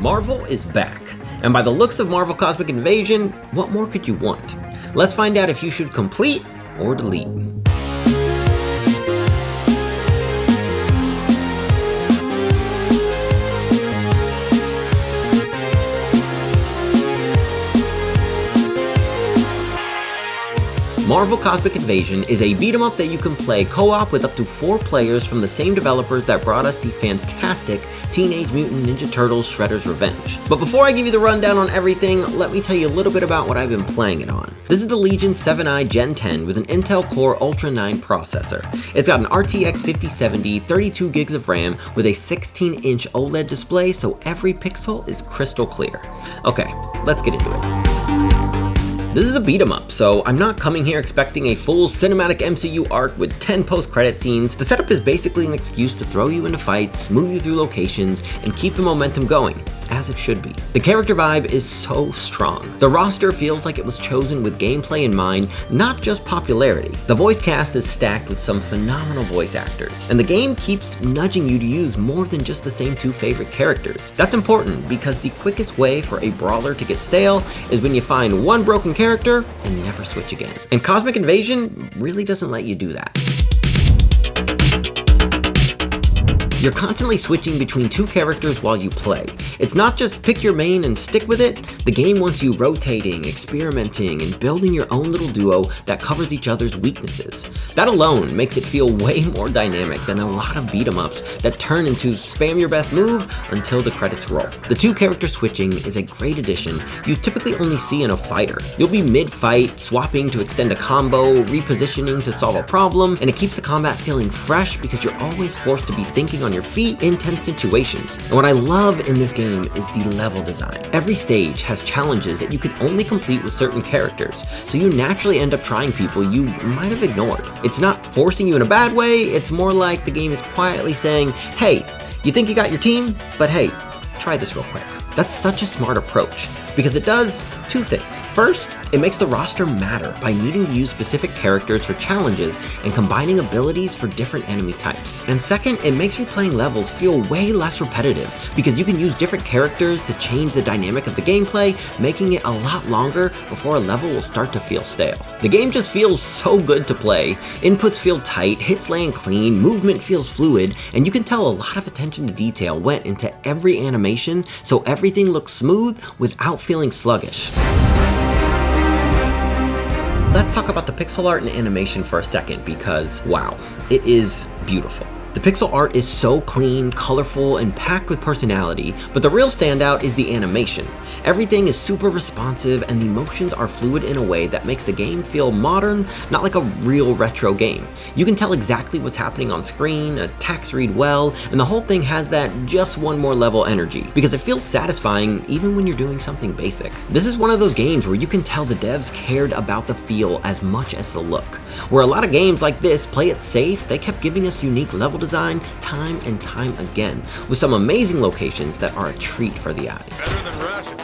Marvel is back, and by the looks of Marvel Cosmic Invasion, what more could you want? Let's find out if you should complete or delete. Marvel Cosmic Invasion is a beat-em-up that you can play co-op with up to 4 players from the same developers that brought us the fantastic Teenage Mutant Ninja Turtles Shredder's Revenge. But before I give you the rundown on everything, let me tell you a little bit about what I've been playing it on. This is the Legion 7i Gen 10 with an Intel Core Ultra 9 processor. It's got an RTX 5070, 32 gigs of RAM with a 16-inch OLED display, so every pixel is crystal clear. Okay, let's get into it. This is a beat 'em up, so I'm not coming here expecting a full cinematic MCU arc with 10 post-credit scenes. The setup is basically an excuse to throw you into fights, move you through locations, and keep the momentum going, as it should be. The character vibe is so strong. The roster feels like it was chosen with gameplay in mind, not just popularity. The voice cast is stacked with some phenomenal voice actors, and the game keeps nudging you to use more than just the same 2 favorite characters. That's important because the quickest way for a brawler to get stale is when you find one broken character and never switch again. And Cosmic Invasion really doesn't let you do that. You're constantly switching between 2 characters while you play. It's not just pick your main and stick with it. The game wants you rotating, experimenting, and building your own little duo that covers each other's weaknesses. That alone makes it feel way more dynamic than a lot of beat-em-ups that turn into spam your best move until the credits roll. The 2 character switching is a great addition you typically only see in a fighter. You'll be mid-fight, swapping to extend a combo, repositioning to solve a problem, and it keeps the combat feeling fresh because you're always forced to be thinking on your feet in tense situations. And what I love in this game is the level design. Every stage has challenges that you can only complete with certain characters, so you naturally end up trying people you might have ignored. It's not forcing you in a bad way, it's more like the game is quietly saying, hey, you think you got your team? But hey, try this real quick. That's such a smart approach, because it does 2 things. First, it makes the roster matter by needing to use specific characters for challenges and combining abilities for different enemy types. And second, it makes replaying levels feel way less repetitive because you can use different characters to change the dynamic of the gameplay, making it a lot longer before a level will start to feel stale. The game just feels so good to play. Inputs feel tight, hits land clean, movement feels fluid, and you can tell a lot of attention to detail went into every animation so everything looks smooth without feeling sluggish. Let's talk about the pixel art and animation for a second because, wow, it is beautiful. The pixel art is so clean, colorful, and packed with personality, but the real standout is the animation. Everything is super responsive and the motions are fluid in a way that makes the game feel modern, not like a real retro game. You can tell exactly what's happening on screen, attacks read well, and the whole thing has that just one more level energy, because it feels satisfying even when you're doing something basic. This is one of those games where you can tell the devs cared about the feel as much as the look. Where a lot of games like this play it safe, they kept giving us unique level design time and time again, with some amazing locations that are a treat for the eyes. Better than rations.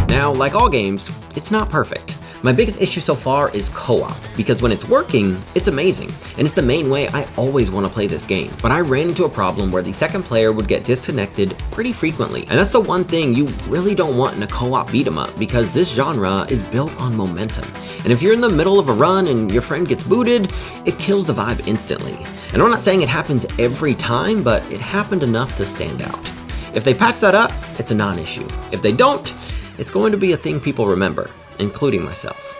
Now, like all games, it's not perfect. My biggest issue so far is co-op, because when it's working, it's amazing, and it's the main way I always want to play this game. But I ran into a problem where the second player would get disconnected pretty frequently, and that's the one thing you really don't want in a co-op beat-em-up, because this genre is built on momentum. And if you're in the middle of a run and your friend gets booted, it kills the vibe instantly. And I'm not saying it happens every time, but it happened enough to stand out. If they patch that up, it's a non-issue. If they don't, it's going to be a thing people remember, including myself.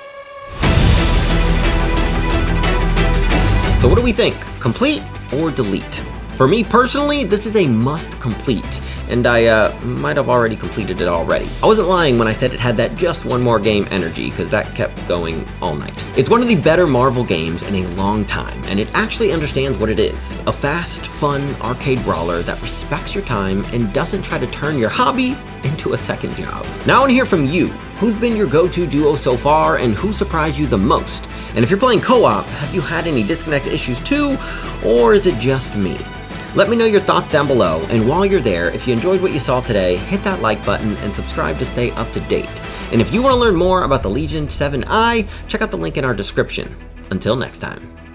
So what do we think? Complete or delete? For me personally, this is a must complete, and I might have already completed it already. I wasn't lying when I said it had that just one more game energy, because that kept going all night. It's one of the better Marvel games in a long time, and it actually understands what it is. A fast, fun, arcade brawler that respects your time and doesn't try to turn your hobby into a second job. Now I want to hear from you. Who's been your go-to duo so far, and who surprised you the most? And if you're playing co-op, have you had any disconnect issues too, or is it just me? Let me know your thoughts down below, and while you're there, if you enjoyed what you saw today, hit that like button and subscribe to stay up to date. And if you want to learn more about the Legion 7i, check out the link in our description. Until next time.